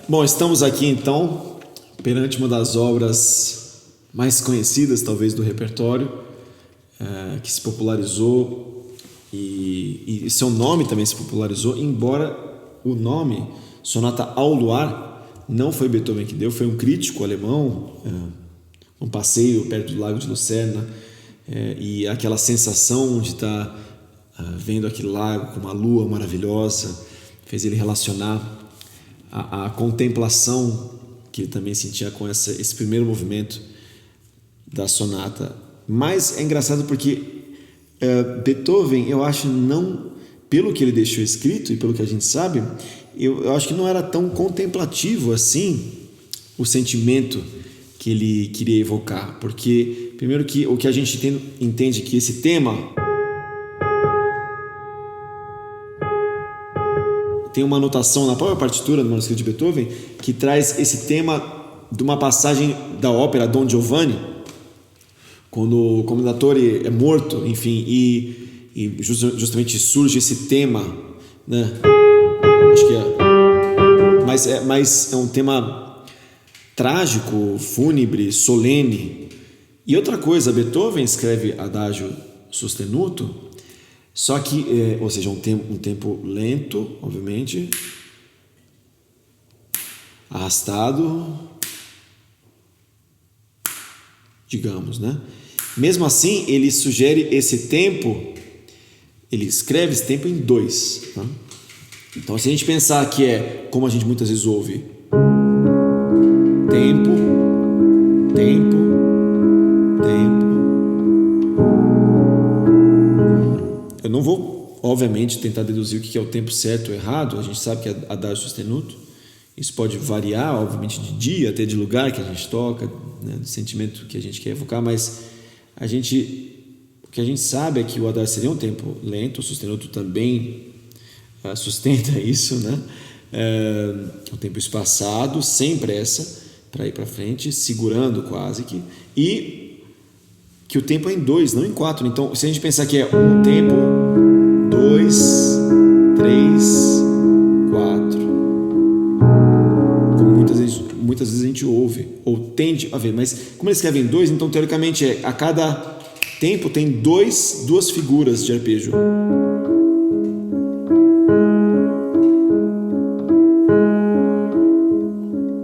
Bom, estamos aqui então perante uma das obras mais conhecidas, talvez, do repertório, que se popularizou e seu nome também se popularizou, embora o nome Sonata ao Luar não foi Beethoven que deu, foi um crítico alemão, um passeio perto do Lago de Lucerna, e aquela sensação de estar vendo aquele lago com uma lua maravilhosa fez ele relacionar a contemplação que ele também sentia com esse primeiro movimento da sonata. Mas é engraçado porque Beethoven, eu acho, não, pelo que ele deixou escrito e pelo que a gente sabe, eu acho que não era tão contemplativo assim o sentimento que ele queria evocar, porque primeiro que o que a gente entende que esse tema tem uma anotação na própria partitura do manuscrito de Beethoven que traz esse tema de uma passagem da ópera Don Giovanni, quando o Commendatore é morto, enfim, e justamente surge esse tema, né? Acho que mas é um tema trágico, fúnebre, solene. E outra coisa, Beethoven escreve Adagio sostenuto, só que, ou seja, um tempo lento, obviamente, arrastado, digamos, né? Mesmo assim, ele sugere esse tempo, ele escreve esse tempo em 2. Tá? Então, se a gente pensar que como a gente muitas vezes ouve, tempo, tempo, tempo. Eu não vou, obviamente, tentar deduzir o que é o tempo certo ou errado. A gente sabe que é Adagio sostenuto. Isso pode variar, obviamente, de dia, até de lugar que a gente toca, né, do sentimento que a gente quer evocar, mas o que a gente sabe é que o Adagio seria um tempo lento, o sostenuto também sustenta isso, né? Um tempo espaçado, sem pressa, para ir para frente, segurando quase que, e que o tempo é em 2, não em 4. Então, se a gente pensar que é um tempo, 2, 3, 4, como muitas vezes a gente ouve, ou tende a ver, mas como ele escreve em 2, então teoricamente a cada tempo tem duas figuras de arpejo.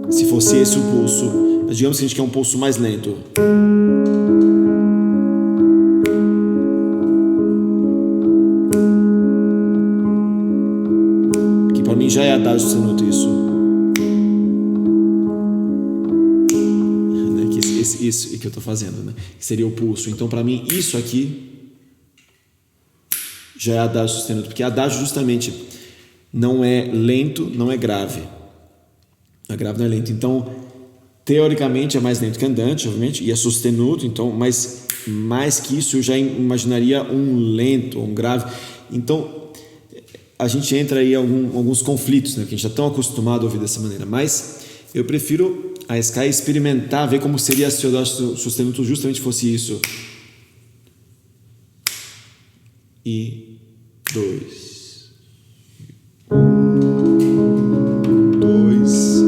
Se fosse esse o pulso, digamos que a gente quer um pulso mais lento. Que para mim já é Adagio sostenuto isso. Isso que eu estou fazendo, né? Que seria o pulso. Então, para mim, isso aqui já é Adagio sostenuto, porque Adagio justamente não é lento, não é grave. A grave não é lento. Então, teoricamente, é mais lento que andante, obviamente, e é sostenuto. Então, mas mais que isso, eu já imaginaria um lento, um grave. Então, a gente entra aí em alguns conflitos, né? Que a gente está tão acostumado a ouvir dessa maneira. Mas eu prefiro arriscar e experimentar, ver como seria se o Adagio sostenuto justamente fosse isso. E 2. 2. 2.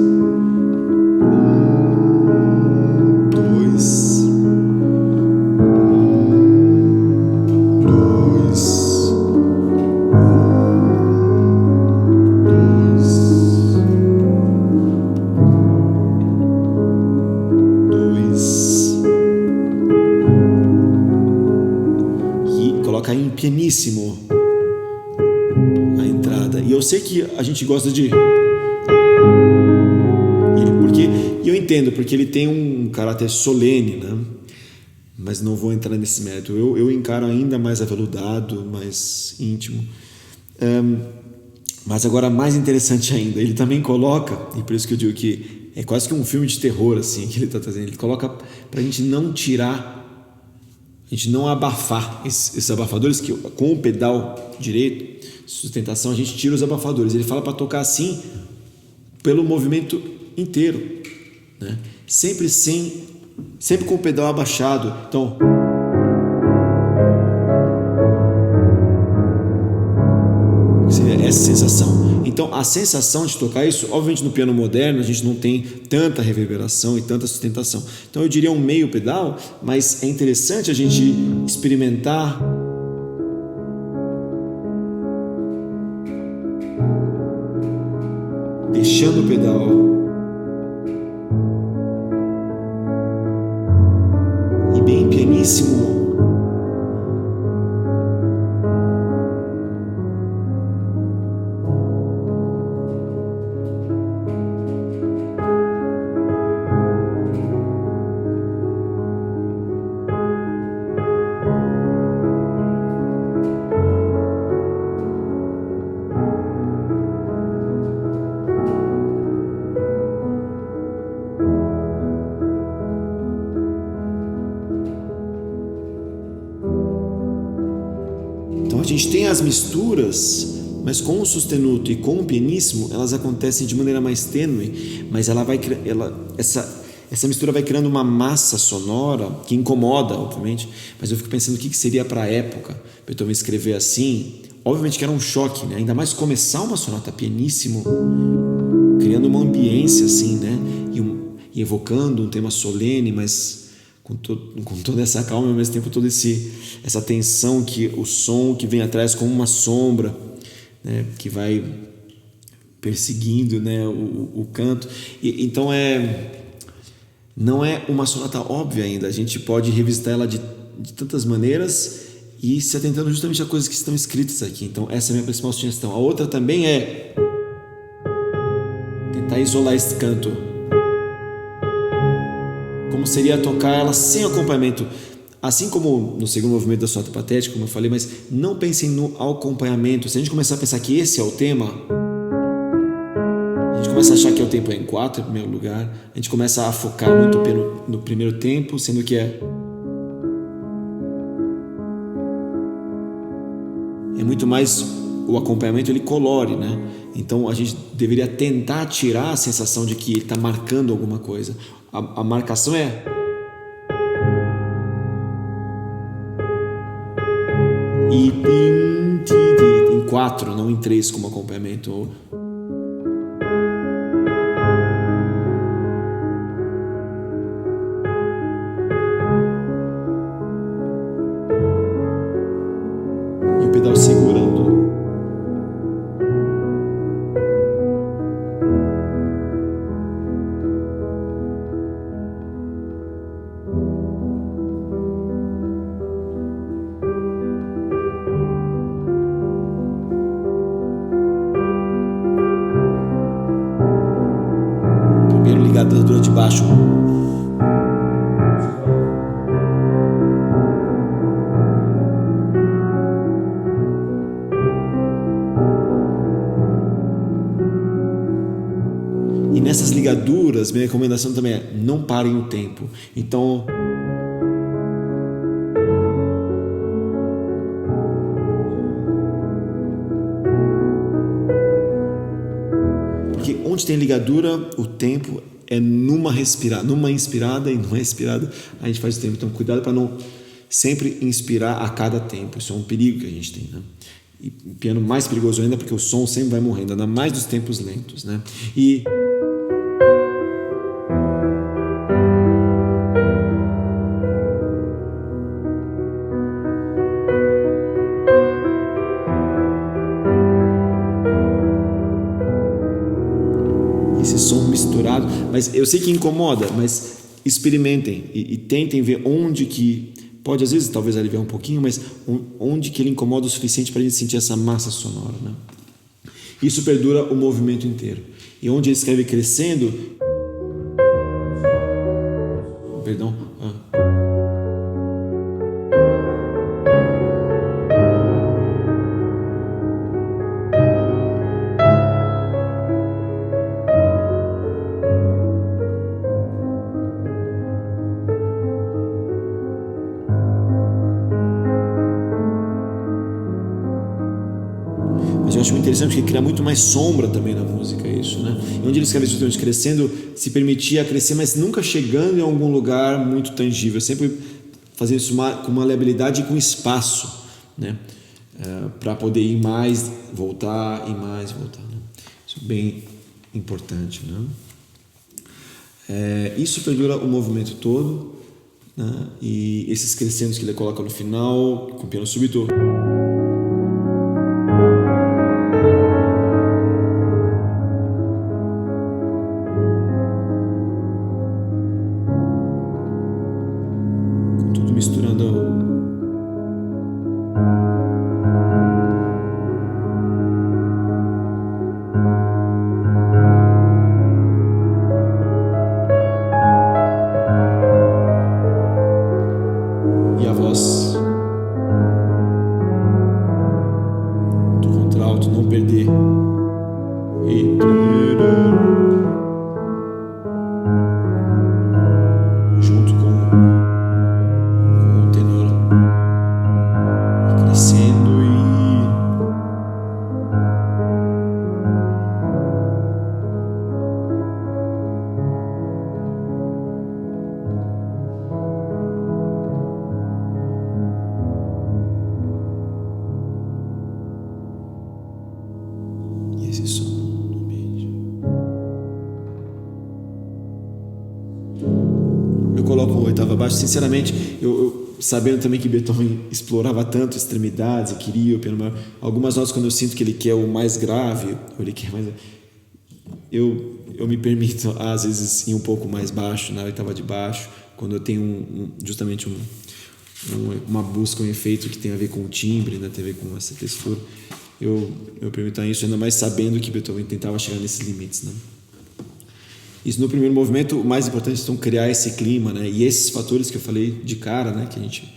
2. E coloca em pianíssimo a entrada. E eu sei que a gente gosta de... E eu entendo, porque ele tem um caráter solene, né? Mas não vou entrar nesse mérito. Eu encaro ainda mais aveludado, mais íntimo. Mas agora, mais interessante ainda, ele também coloca, e por isso que eu digo que é quase que um filme de terror assim, que ele está trazendo. Ele coloca para a gente não tirar, a gente não abafar esses abafadores, que com o pedal direito, sustentação, a gente tira os abafadores. Ele fala para tocar assim, pelo movimento inteiro, né? Sempre com o pedal abaixado. Então, seria essa sensação. Então a sensação de tocar isso, obviamente no piano moderno a gente não tem tanta reverberação e tanta sustentação. Então eu diria um meio pedal, mas é interessante a gente experimentar deixando o pedal e bem pianíssimo. Então a gente tem as misturas, mas com o sostenuto e com o pianíssimo, elas acontecem de maneira mais tênue, mas essa mistura vai criando uma massa sonora que incomoda, obviamente, mas eu fico pensando o que seria para a época, Beethoven escrever assim. Obviamente que era um choque, né? Ainda mais começar uma sonata pianíssimo, criando uma ambiência assim, né? E evocando um tema solene, mas com toda essa calma e ao mesmo tempo toda essa tensão que o som que vem atrás como uma sombra, né, que vai perseguindo, né, o canto. Então não é uma sonata óbvia ainda, a gente pode revisitar ela de tantas maneiras e se atentando justamente a coisas que estão escritas aqui. Então essa é a minha principal sugestão. A outra também é tentar isolar esse canto, como seria tocar ela sem acompanhamento, assim como no segundo movimento da sonata patética, como eu falei, mas não pensem no acompanhamento. Se a gente começar a pensar que esse é o tema, a gente começa a achar que é o tempo em 4 em primeiro lugar, a gente começa a focar muito no primeiro tempo, sendo que é muito mais o acompanhamento, ele colore, né? Então a gente deveria tentar tirar a sensação de que ele está marcando alguma coisa. A marcação é em 4, não em 3 como acompanhamento. E o pedal segurando. Ligada da de baixo. E nessas ligaduras, minha recomendação também é não parem o tempo. Então porque onde tem ligadura, o tempo é numa inspirada e numa expirada a gente faz o tempo. Então cuidado para não sempre inspirar a cada tempo. Isso é um perigo que a gente tem, né? E o piano mais perigoso ainda porque o som sempre vai morrendo, ainda mais dos tempos lentos, né? E esse som misturado, mas eu sei que incomoda, mas experimentem e tentem ver onde que pode, às vezes, talvez aliviar um pouquinho, mas onde que ele incomoda o suficiente para a gente sentir essa massa sonora, né? Isso perdura o movimento inteiro. E onde ele escreve crescendo, perdão, mas eu acho muito interessante porque cria muito mais sombra também na música isso, né? E onde ele escreve justamente crescendo, se permitia crescer, mas nunca chegando em algum lugar muito tangível, sempre fazendo isso com maleabilidade e com espaço, né? Para poder ir mais, voltar e mais, voltar, né? bem importante, né? Isso perdura o movimento todo, né? E esses crescendos que ele coloca no final, com piano súbito. Com tudo misturando. E a voz do contralto não perder. E junto com o tenor crescendo e esse som no ambiente. Eu coloco uma oitava abaixo, sinceramente, eu sabendo também que Beethoven explorava tanto extremidades e queria o piano maior. Algumas notas, quando eu sinto que ele quer o mais grave, ou ele quer mais, eu me permito às vezes ir um pouco mais baixo, na oitava de baixo, quando eu tenho justamente uma busca, um efeito que tem a ver com o timbre, né, tem a ver com essa textura. Eu permito isso, ainda mais sabendo que Beethoven tentava chegar nesses limites, né? Isso no primeiro movimento, o mais importante é então criar esse clima, né? E esses fatores que eu falei de cara, né, que a gente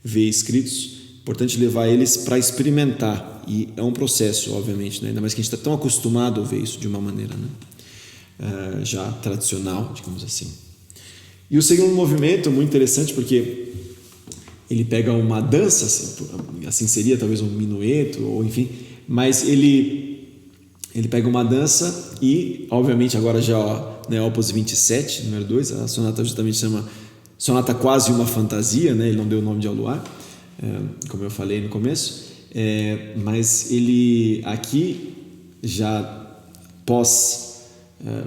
vê escritos, importante levar eles para experimentar. E é um processo, obviamente, né? Ainda mais que a gente está tão acostumado a ver isso de uma maneira, né, já tradicional, digamos assim. E o segundo movimento é muito interessante porque ele pega uma dança, assim seria talvez um minueto, ou enfim, mas ele pega uma dança e, obviamente, agora já, né, Opus 27, número 2, a sonata justamente chama Sonata Quase uma Fantasia, né? Ele não deu o nome de Aluar, como eu falei no começo, mas ele aqui, já pós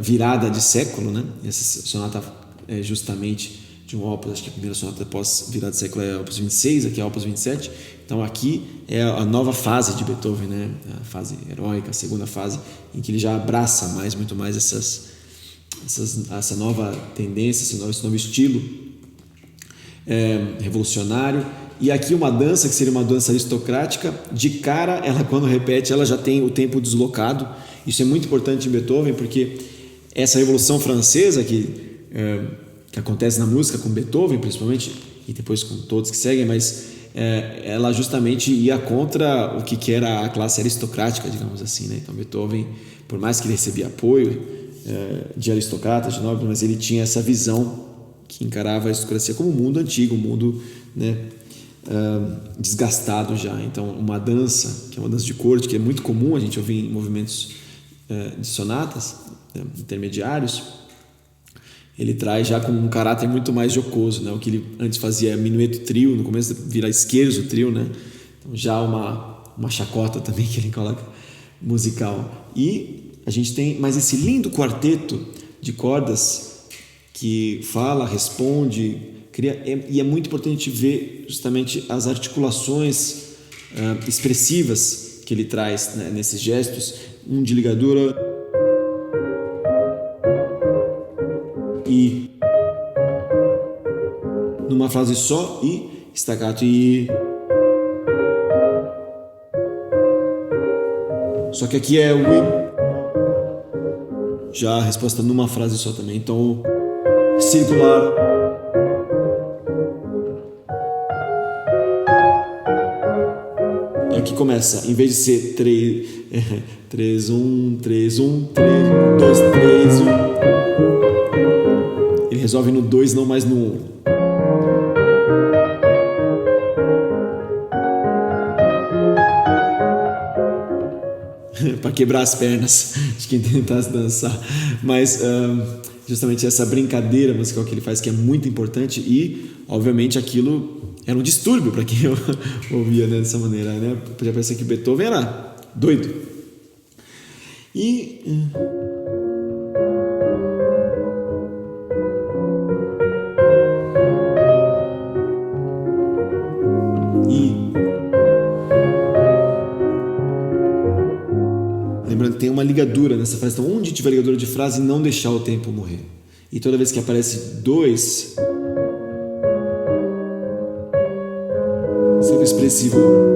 virada de século, né? Essa sonata é justamente de um Opus, acho que a primeira sonata pós virada de século é Opus 26, aqui é Opus 27. Então aqui é a nova fase de Beethoven, né? A fase heróica, a segunda fase, em que ele já abraça muito mais essa nova tendência, esse novo estilo revolucionário. E aqui uma dança que seria uma dança aristocrática, de cara, ela quando repete, ela já tem o tempo deslocado. Isso é muito importante em Beethoven, porque essa Revolução Francesa que acontece na música com Beethoven, principalmente, e depois com todos que seguem, mas ela justamente ia contra o que era a classe aristocrática, digamos assim, né? Então Beethoven, por mais que ele recebia apoio de aristocratas, de nobres, mas ele tinha essa visão que encarava a aristocracia como um mundo antigo, um mundo, né, desgastado já. Então uma dança, que é uma dança de corte, que é muito comum a gente ouvir em movimentos de sonatas intermediários, ele traz já com um caráter muito mais jocoso, né? O que ele antes fazia minueto trio, no começo vira scherzo trio, né? Então já uma chacota também que ele coloca musical. E a gente tem mais esse lindo quarteto de cordas que fala, responde, cria, e é muito importante ver justamente as articulações expressivas que ele traz, né, nesses gestos, de ligadura e numa frase só, e staccato e. Só que aqui é o i, já a resposta numa frase só também. Então circular, e aqui começa, em vez de ser 3 1 3 1 3 2 3 1, ele resolve no 2, não mais no 1. Para quebrar as pernas de quem tentasse dançar. Mas justamente essa brincadeira musical que ele faz, que é muito importante, e obviamente aquilo era um distúrbio para quem ouvia, né, dessa maneira, né? Podia parecer que Beethoven era doido. E lembrando que tem uma ligadura nessa frase. Então, onde tiver ligadura de frase, não deixar o tempo morrer. E toda vez que aparece dois, sempre expressivo.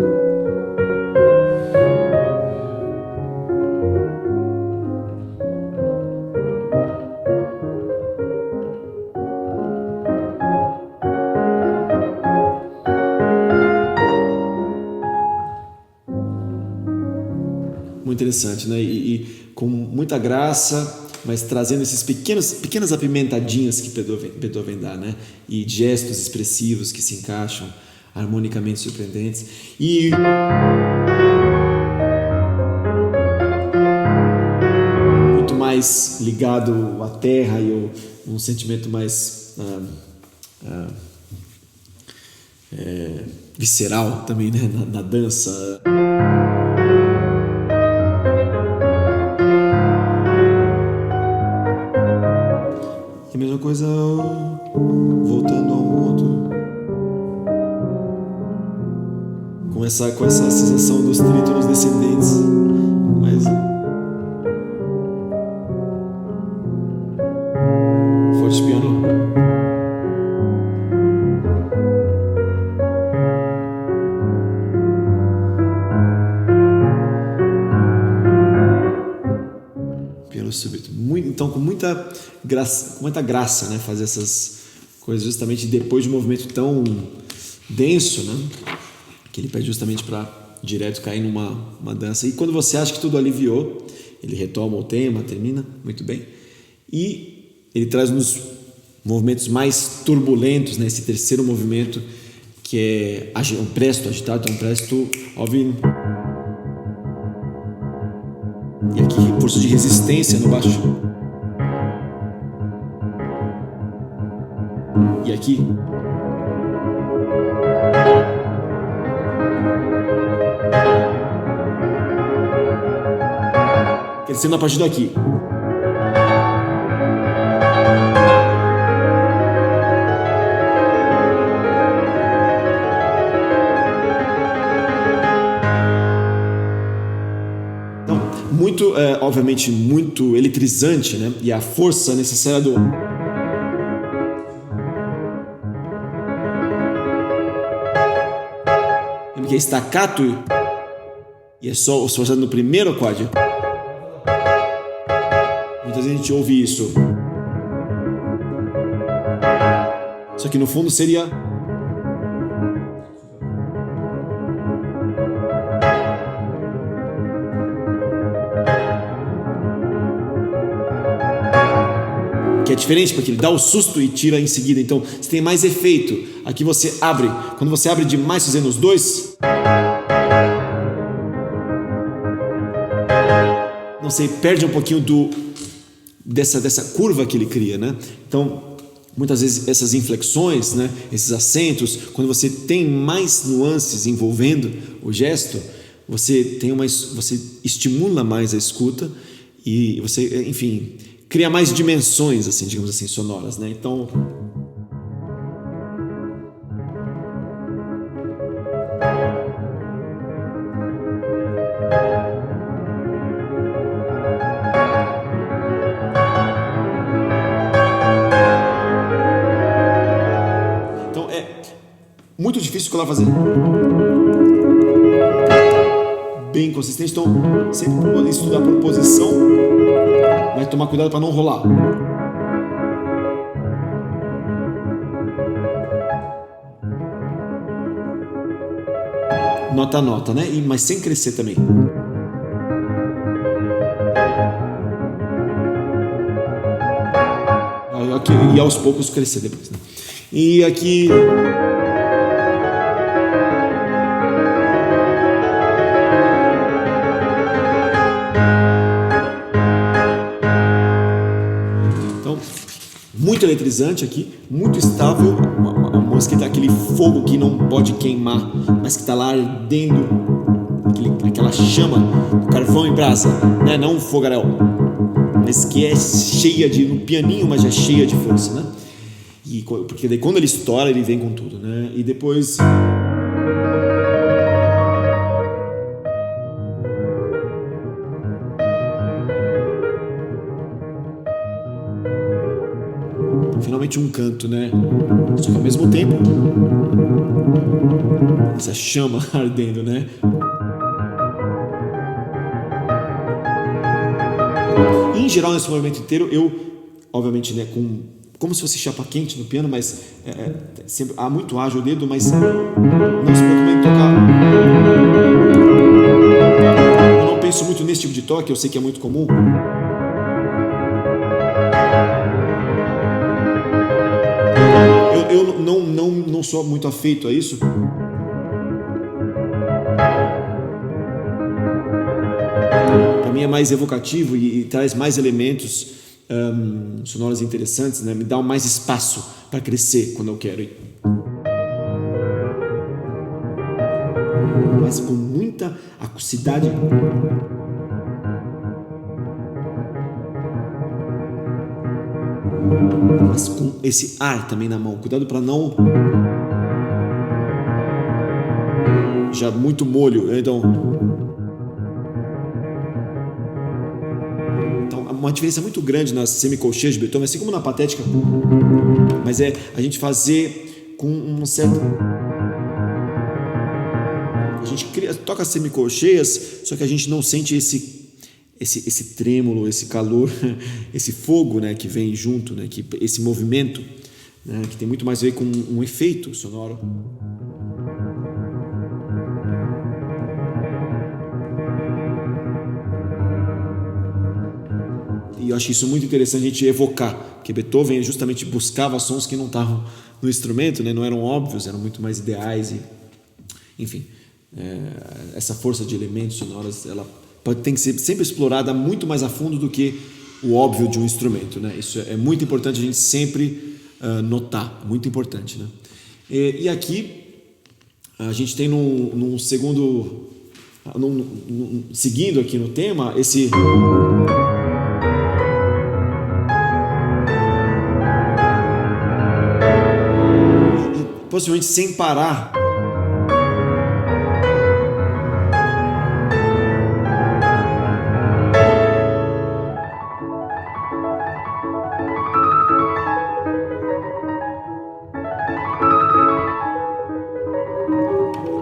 Muito interessante, né? E com muita graça, mas trazendo esses pequenas apimentadinhas que Beethoven dá, né? E gestos expressivos que se encaixam, harmonicamente surpreendentes. E muito mais ligado à terra e um sentimento mais visceral também, né? Na dança. E a mesma coisa voltando ao outro. Com essa sensação dos trítonos descendentes. Mas forte piano. Piano súbito. Então, com muita graça, né, fazer essas coisas justamente depois de um movimento tão denso, né, que ele pede justamente para direto cair numa dança. E quando você acha que tudo aliviou, ele retoma o tema, termina muito bem. E ele traz uns movimentos mais turbulentos, né, esse terceiro movimento, que é um presto agitado, um presto óbvio. E aqui força de resistência no baixo. E aqui crescendo a partir daqui. Então, muito, obviamente, muito eletrizante, né? E a força necessária do que é staccato e é só esforçado no primeiro acorde. Muitas vezes a gente ouve isso. Só que no fundo seria que é diferente, porque ele dá o susto e tira em seguida. Então, você tem mais efeito. Aqui você abre. Quando você abre demais fazendo os dois, não sei, perde um pouquinho dessa curva que ele cria, né? Então, muitas vezes essas inflexões, né, esses acentos, quando você tem mais nuances envolvendo o gesto, você estimula mais a escuta e você, enfim, cria mais dimensões, assim, digamos assim, sonoras, né? Então, é muito difícil colar fazer bem consistente. Então, sempre estudar por posição, mas tomar cuidado para não rolar. Nota a nota, né? Mas sem crescer também. E aos poucos crescer depois, né? E aqui muito eletrizante aqui, muito estável, a música tem aquele fogo que não pode queimar, mas que está lá ardendo, aquela chama do carvão em brasa, né? Não um fogaréu, mas que é cheia de, no pianinho, mas já é cheia de força, né? Porque daí quando ele estoura, ele vem com tudo, né? E depois... finalmente um canto, né? Só que ao mesmo tempo, essa chama ardendo, né? E, em geral, nesse movimento inteiro, eu, obviamente, né, como se fosse chapa quente no piano, mas sempre há muito ágil o dedo, mas não se pode também tocar. Eu não penso muito nesse tipo de toque, eu sei que é muito comum. Eu não sou muito afeito a isso. Para mim é mais evocativo e traz mais elementos sonoros interessantes, né? Me dá mais espaço para crescer quando eu quero. Mas com muita acusticidade. Mas com esse ar também na mão. Cuidado para não... já muito molho. Então, uma diferença muito grande nas semicolcheias de Beethoven, assim como na patética, mas é a gente fazer com um certo... a gente toca as semicolcheias, só que a gente não sente esse trêmulo, esse calor, esse fogo, né, que vem junto, né, esse movimento, né, que tem muito mais a ver com um efeito sonoro. E eu acho isso muito interessante a gente evocar, porque Beethoven justamente buscava sons que não estavam no instrumento, né, não eram óbvios, eram muito mais ideais. Enfim, essa força de elementos sonoros, ela tem que ser sempre explorada muito mais a fundo do que o óbvio de um instrumento, né? Isso é muito importante a gente sempre notar, muito importante, né? E aqui a gente tem num segundo, seguindo aqui no tema, esse... possivelmente sem parar.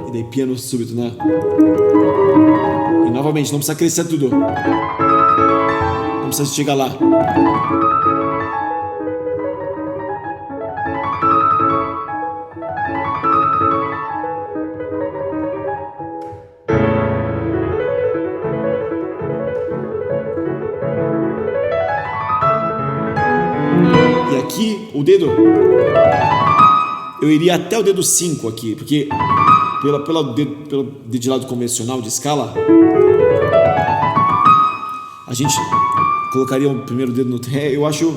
E daí piano súbito, né? E novamente, não precisa crescer tudo. Não precisa chegar lá. Aqui, o dedo, eu iria até o dedo 5 aqui, porque pelo dedilhado convencional de escala, a gente colocaria o primeiro dedo no Ré. Eu acho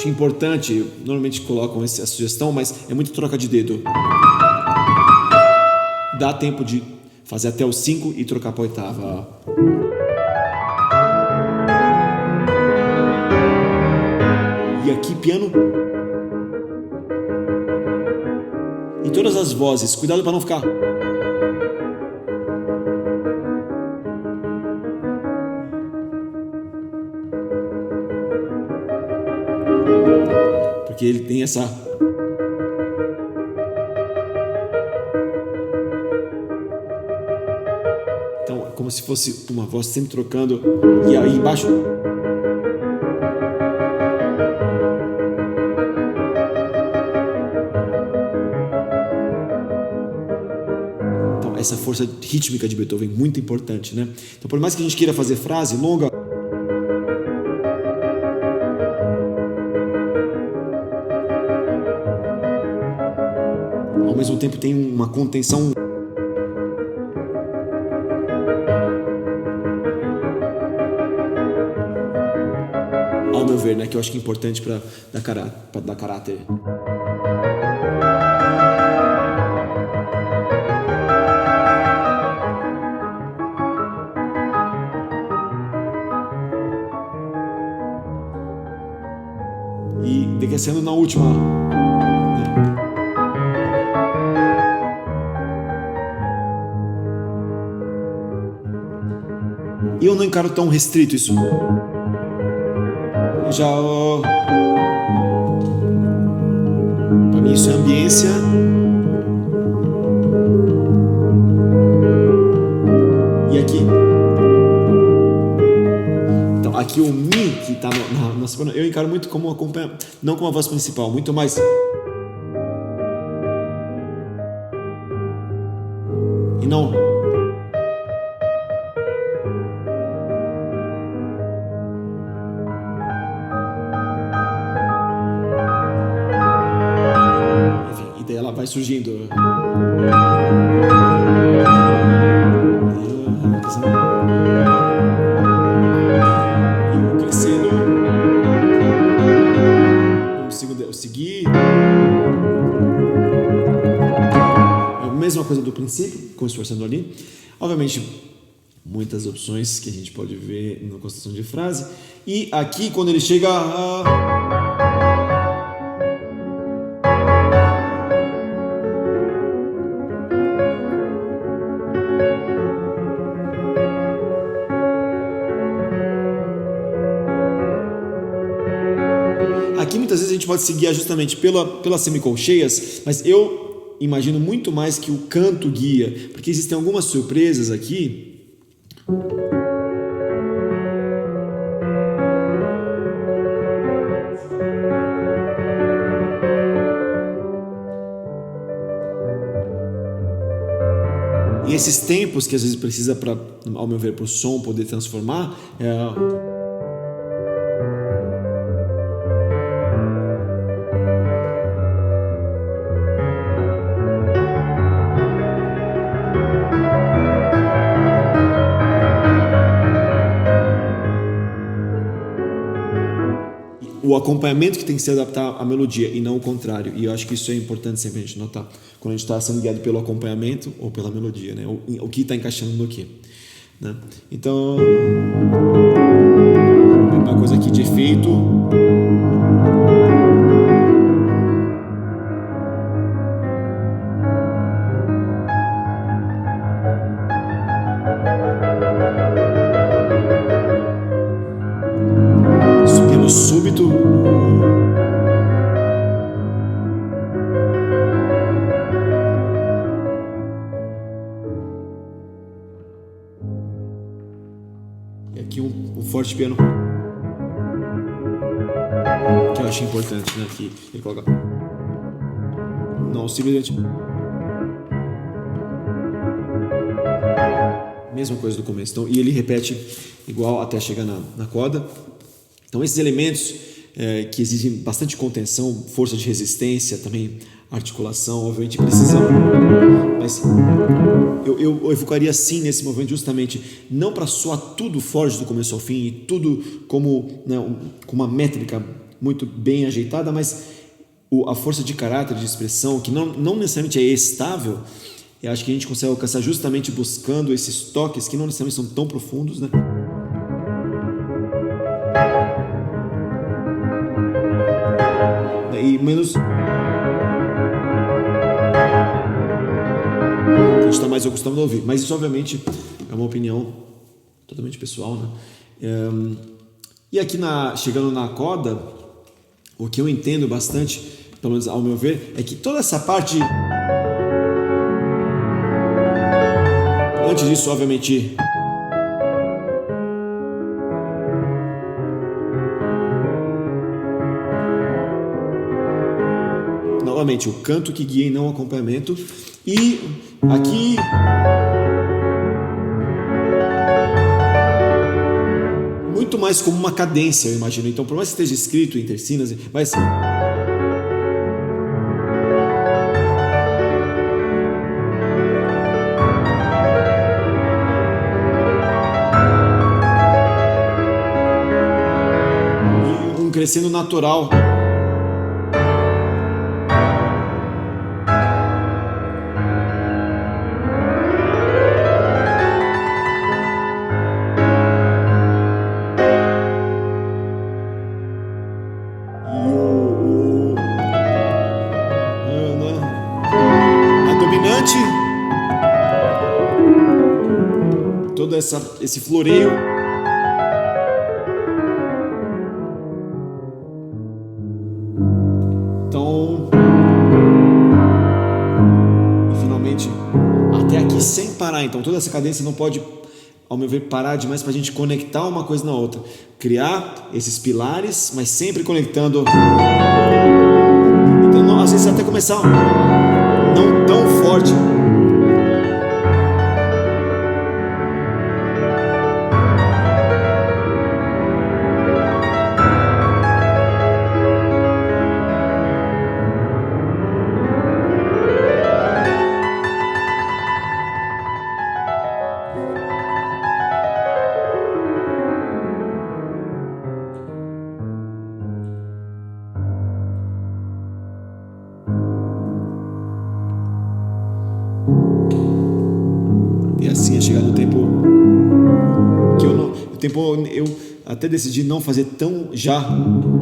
importante, normalmente colocam essa sugestão, mas é muito troca de dedo. Dá tempo de fazer até o 5 e trocar para a oitava. E aqui piano em todas as vozes, cuidado para não ficar. Porque ele tem essa... então é como se fosse uma voz sempre trocando. E aí embaixo... essa força rítmica de Beethoven, muito importante, né? Então, por mais que a gente queira fazer frase longa, ao mesmo tempo tem uma contenção. Ao meu ver, né? Que eu acho que é importante para dar caráter. aquecendo na última. E eu não encaro tão restrito isso. Já. Para mim, isso é ambiência. E aqui. Então, aqui o Mi, que está na segunda, eu encaro muito como acompanhamento, não como a voz principal, muito mais. E não. Enfim, e daí ela vai surgindo. E crescendo. No segundo eu seguir. É a mesma coisa do princípio, com esforçando ali. Obviamente, muitas opções que a gente pode ver na construção de frase. E aqui, quando ele chega a... Aqui muitas vezes a gente pode se guiar justamente pelas semicolcheias, mas eu imagino muito mais que o canto guia, porque existem algumas surpresas aqui. E esses tempos que às vezes precisa para, ao meu ver, para o som poder transformar, o acompanhamento que tem que se adaptar à melodia e não o contrário. E eu acho que isso é importante sempre a gente notar. Quando a gente está sendo guiado pelo acompanhamento ou pela melodia, né? O que está encaixando no que. Né? Então, uma coisa aqui de efeito. Pelo súbito. E aqui um forte piano. Que eu acho importante, né? Que ele coloca. Não, simplesmente. Mesma coisa do começo. Então, e ele repete igual até chegar na corda. Então, esses elementos que exigem bastante contenção, força de resistência, também articulação, obviamente precisam. Mas eu evocaria sim nesse movimento justamente não para soar tudo forte do começo ao fim e tudo como, né, com uma métrica muito bem ajeitada, mas a força de caráter, de expressão, que não necessariamente é estável, eu acho que a gente consegue alcançar justamente buscando esses toques que não necessariamente são tão profundos, né? E menos a gente está mais acostumado a ouvir, mas isso obviamente é uma opinião totalmente pessoal, né? E aqui chegando na coda, o que eu entendo bastante, pelo menos ao meu ver, é que toda essa parte, antes disso obviamente novamente, o canto que guia e não o acompanhamento. E aqui muito mais como uma cadência, eu imagino. Então, por mais que esteja escrito em tercinas, vai ser. E um crescendo natural. todo esse floreio. Então, e finalmente, até aqui sem parar. Então, toda essa cadência não pode, ao meu ver, parar demais para a gente conectar uma coisa na outra. Criar esses pilares, mas sempre conectando. Então, às vezes até começar não tão forte. E assim é chegar no tempo que eu até decidi não fazer tão já no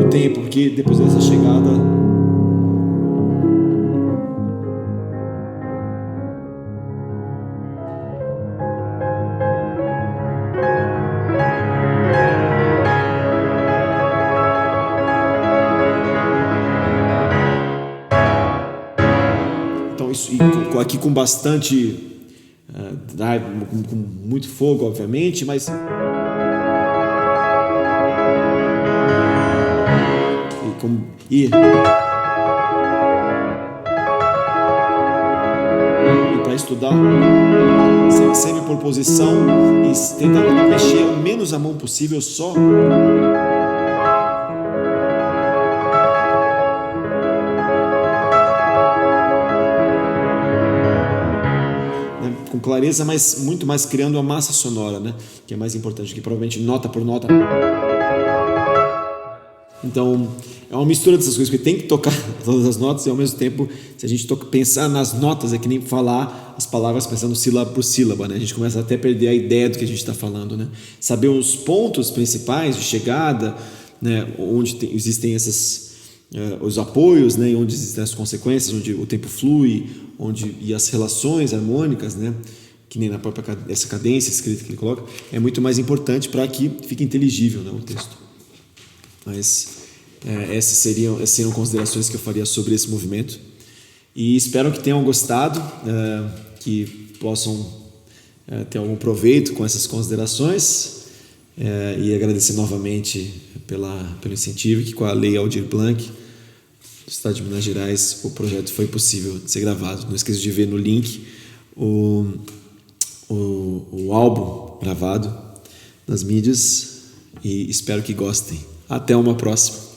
tempo, porque depois dessa chegada isso, e aqui com bastante drive, com muito fogo, obviamente, mas e para estudar sempre por posição e tentando não mexer o menos a mão possível, só com clareza, mas muito mais criando a massa sonora, né? Que é mais importante, que provavelmente nota por nota. Então, é uma mistura dessas coisas, que tem que tocar todas as notas e ao mesmo tempo, se a gente pensar nas notas, é que nem falar as palavras pensando sílaba por sílaba, né? A gente começa até a perder a ideia do que a gente está falando, né? Saber os pontos principais de chegada, né? Onde existem os apoios, né? Onde existem as consequências, onde o tempo flui, e as relações harmônicas, né? Que nem na própria essa cadência escrita que ele coloca, é muito mais importante para que fique inteligível, né, o texto. Mas essas seriam considerações que eu faria sobre esse movimento. E espero que tenham gostado, que possam ter algum proveito com essas considerações. E agradecer novamente pelo incentivo, que com a Lei Aldir Blanc do Estado de Minas Gerais o projeto foi possível de ser gravado. Não esqueça de ver no link o álbum gravado nas mídias e espero que gostem. Até uma próxima.